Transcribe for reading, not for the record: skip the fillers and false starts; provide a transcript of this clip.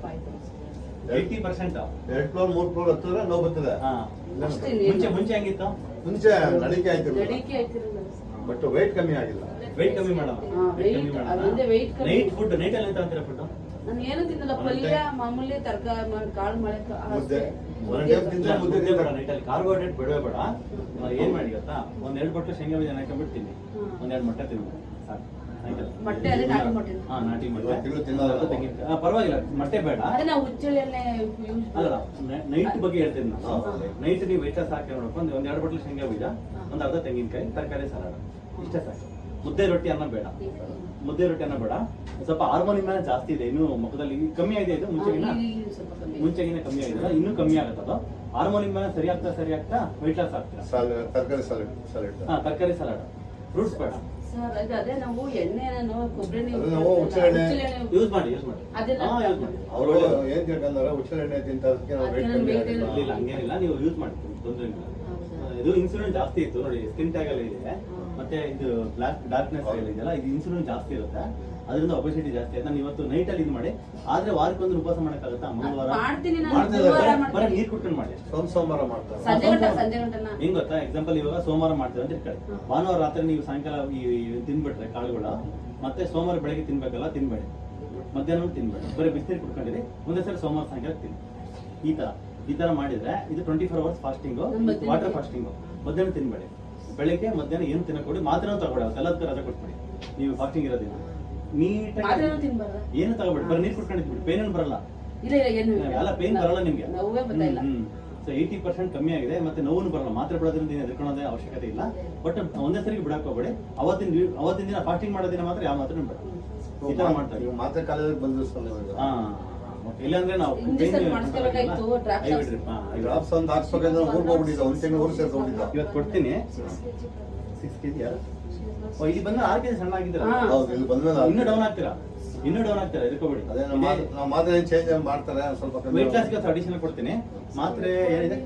ಸ್ವಲ್ಪ ಆಯ್ತು 80%. 2 floor 3 floor ಹತ್ತಿರ ನೋವು ಬರ್ತದೆ. ಮುಂಚೆ ಹೆಂಗಿತ್ತು? ಮುಂಚೆ ನಡಿಕೆ ಆಯ್ತಿರಲಿಲ್ಲ, ನಡಿಕೆ ಆಯ್ತಿರಲ್ಲ ಬಟ್ weight ಕಮ್ಮಿ ಆಗಿಲ್ಲ. ವೆಯ್ಟ್ ಕಮ್ಮಿ ಮಾಡಲ್ಲ. ವೆಯ್ಟ್ ಕಮ್ಮಿ. ನೈಟ್ ಫುಡ್ ನೈಟ್ ಅಲ್ಲಿ ಎಂತ ಅಂತೀರಾ ಫುಡ್? ನಾನು ಏನು ತಿನ್ನಲ್ಲ, ಪಲ್ಯ ಮಾಮೂಲಿ ತರಕಾರಿ ಕಾಳು ಮಳೆ ಮುದ್ದೆ ಒಂದ್ ಟೈಮ್ ತಿಂದ್ರೆ ಮುದ್ದೆ ತಿಂತಾರೆ. ನೈಟ್ ಅಲ್ಲಿ ಕಾರ್ಬೋಹೈಡ್ರೇಟ್ ಬಿಡವೇ ಬೇಡ. ಏನ್ ಮಾಡಿ ಗೊತ್ತಾ, 1-2 ಬಟ್ಲು ಶೇಂಗಾ ಬೀಜ ಹಾಕೊಂಡ್ಬಿಡ್ತೀನಿ, 1-2 ಮೊಟ್ಟೆ ತಿನ್ಬೇಕು ಸಾಕು. ಮೊಟ್ಟೆ ಅದೇ ನಾಟಿ ಮೊಟ್ಟೆ. ಹಾ, ನಾಟಿ ಮೊಟ್ಟೆ ತಿಂಗಳು ತಿನ್ನೋದಲ್ಲ. ತೆಂಗಿನಕಾಯಿ ಪರವಾಗಿಲ್ಲ, ಮೊಟ್ಟೆ ಬೇಡ. ಅದೇ ನಾವು ಹುಚ್ಚೆಳ್ಳೆಣ್ಣೆ ಯೂಸ್ ಅಲ್ಲ, ನೈಟ್ ಬಗ್ಗೆ ಹೇಳ್ತೀನಿ ನಾನು. ನೈಟ್ ನೀವು ವೆಯ್ಟ್ ಹಾಕಿ ನೋಡಪ್ಪ, 1-2 ಬಟ್ಲು ಶೇಂಗಾ ಬೀಜ, ಒಂದು ಅರ್ಧ ತೆಂಗಿನಕಾಯಿ, ತರಕಾರಿ ಸಲಾಡ್, ಇಷ್ಟೇ ಸಾಕು. ಮುದ್ದೆ ರೊಟ್ಟಿ ಅನ್ನ ಬೇಡ, ಮುದ್ದೆ ರೊಟ್ಟಿ ಅನ್ನ ಬೇಡ. ಸ್ವಲ್ಪ ಹಾರ್ಮೋನ್ ಇಂದ ಜಾಸ್ತಿ ಇದೆ, ಇನ್ನು ಮುಖದಲ್ಲಿ ಕಮ್ಮಿ ಆಗಿದೆ. ಇದು ಮುಂಚೆಗಿನ ಕಮ್ಮಿ ಆಗಿದೆ, ಇನ್ನೂ ಕಮ್ಮಿ ಆಗುತ್ತೆ. ಅದು ಹಾರ್ಮೋನ್ ಇಂದ ಸರಿ ಆಗ್ತಾ ವೆಯ್ಟ್ ಲಾಸ್ ಆಗ್ತೀರಾ. ತರಕಾರಿ ಸಲಾಡ್, ತರಕಾರಿ ಸಲಾಡ್, ಫ್ರೂಟ್ಸ್ ಬೇಡ ಸರ್. ಅದೇ ನಾವು ಎಣ್ಣೆ ಕೊಬ್ಬರಿ ಯೂಸ್ ಮಾಡಿ ಅವರು ಏನ್ ತಿಳ್ಕೊಂಡಾರ ಹುಚ್ಚೆಣ್ಣೆ ತಿಂತದಕ್ಕೆ ನಾವು ವೇಟ್ ಕಮ್ಮಿ ಆಗಿಲ್ಲ. ಇಲ್ಲ, ಹಂಗೇನಿಲ್ಲ, ನೀವು ಯೂಸ್ ಮಾಡಿ, ತೊಂದರೆ ಇಲ್ಲ. ಇದು ಇನ್ಸುಲಿನ್ ಜಾಸ್ತಿ ಇತ್ತು ನೋಡಿ, ಸ್ಕಿನ್ ಟ್ಯಾಗ್ ಅಲ್ಲಿ ಇದೆ, ಮತ್ತೆ ಇದು ಡಾರ್ಕ್ನೆಸ್ ಇದೆಯಲ್ಲ, ಇದು ಇನ್ಸುಲಿನ್ ಜಾಸ್ತಿ ಇರುತ್ತೆ, ಅದರಿಂದ ಒಬೆಸಿಟಿ ಜಾಸ್ತಿ ಆಯ್ತು. ನಾನು ಇವತ್ತು ನೈಟ್ ಅಲ್ಲಿ ಇದು ಮಾಡಿ, ಆದ್ರೆ ವಾರಕ್ಕೊಂದು ಉಪವಾಸ ಮಾಡಕ್ಕಾಗತ್ತಾ? ಮಂಗಳವಾರ ಬರೀ ನೀರ್ ಕುಟ್ಕೊಂಡು ಮಾಡಿ, ಸೋಮವಾರ ಮಾಡ್ತಾರೆ. ಹೆಂಗ್ ಗೊತ್ತಾ, ಎಕ್ಸಾಂಪಲ್ ಇವಾಗ ಸೋಮವಾರ ಮಾಡ್ತೀವಿ ಅಂತ ಇಟ್ಕೊಳ್ಳಿ, ಭಾನುವಾರ ರಾತ್ರಿ ನೀವು ಸಾಯಂಕಾಲ ತಿನ್ಬಿಟ್ರೆ ಕಾಳುಗಳು, ಮತ್ತೆ ಸೋಮವಾರ ಬೆಳಗ್ಗೆ ತಿನ್ಬೇಕಲ್ಲ, ತಿನ್ಬೇಡಿ, ಮಧ್ಯಾಹ್ನ ತಿನ್ಬೇಡಿ, ಬರೀ ಬಿಸಿನೀರು ಕುಟ್ಕೊಂಡಿರಿ, ಒಂದೇ ಸಲ ಸೋಮವಾರ ಸಾಯಂಕಾಲ ತಿನ್ನಿ. ಈ ತರ ಮಾಡಿದ್ರೆ ಇದು 24 hours ಫಾಸ್ಟಿಂಗು, ವಾಟರ್ ಫಾಸ್ಟಿಂಗು. ಮಧ್ಯಾಹ್ನ ತಿನ್ಬೇಡಿ, ಬೆಳಿಗ್ಗೆ ಮಧ್ಯಾಹ್ನ ಏನು ತಿನ್ನಕೊಡಿ, ಮಾತ್ರ ತಗೊಳ್ಳಿ, ಎಲ್ಲದಕ್ಕೂ ರಜೆ ಕೊಟ್ಬಿಡಿ. ನೀವು ಫಾಸ್ಟಿಂಗ್ ಇರೋದಿಲ್ಲ, ನೀಟಾಗಿ ಏನು ತಗೋಬೇಡಿ, ಬರೀ ನೀರು ಕುಟ್ಕೊಂಡಿದ್ಬಿಡಿ, ಪೇನ್ ಏನು ಬರಲ್ಲ. ಎಲ್ಲ ಪೇನ್ ಬರಲ್ಲ ನಿಮ್ಗೆ. ಸೊ 80% ಕಮ್ಮಿ ಆಗಿದೆ, ಮತ್ತೆ ನೋವು ಬರಲ್ಲ. ಮಾತ್ರೆ ಬಿಡೋದ್ರಿಂದ ಎದ್ಕೊಳ್ಳೋದೇ ಅವಶ್ಯಕತೆ ಇಲ್ಲ. ಬಟ್ ಒಂದೇ ಸರಿಗೆ ಬಿಡಕ್ ಹೋಗ್ಬೇಡಿ. ಅವತ್ತಿನ ದಿನ ಫಾಸ್ಟಿಂಗ್ ಮಾಡೋದಿನ ಮಾತ್ರ ಯಾವ ಮಾತ್ರ ಬೇಡ. ಈ ತರ ಮಾಡ್ತಾರೆ. ಮಾತ್ರೆ ಕಾಲೇಜ್ ಬಂದು ಇಲ್ಲಾಂದ್ರೆ ನಾವು ಡ್ರಾಪ್ಸ್ ಒಂದು ಹಾಕ್ಸ್ಬೇಕಂದ್ರೆ ಊರ್ಗೆ ಹೋಗ್ಬಿಟ್ಟಿದ್ದ, ಒಂದು ತಿಂಗಳು ಊರು ಸೇರ್ಕೊಂಡಿದ್ದ. ಇವತ್ತು ಕೊಡ್ತೀನಿ 6 kg. ಇಲ್ಲಿ ಬಂದ್ರೆ 6 kg ಸಣ್ಣ ಆಗಿದ್ದೀರಾ? ಹೌದು, ಇಲ್ಲಿ ಬಂದ್ಮೇಲೆ ಇನ್ನೂ ಡೌನ್ ಆಗ್ತೀರಾ, ಇರ್ಕೋಬೇಡಿ. ಅದೇ ನಾವು ಮಾತ್ರೆ ಚೇಂಜ್ ಮಾಡ್ತಾರೆ ಸ್ವಲ್ಪ. ವೆಯ್ಟ್ ಲಾಸ್ಗೆ ಅಡಿಷನಲ್ ಕೊಡ್ತೀನಿ ಮಾತ್ರೆ. ಏನಿದೆ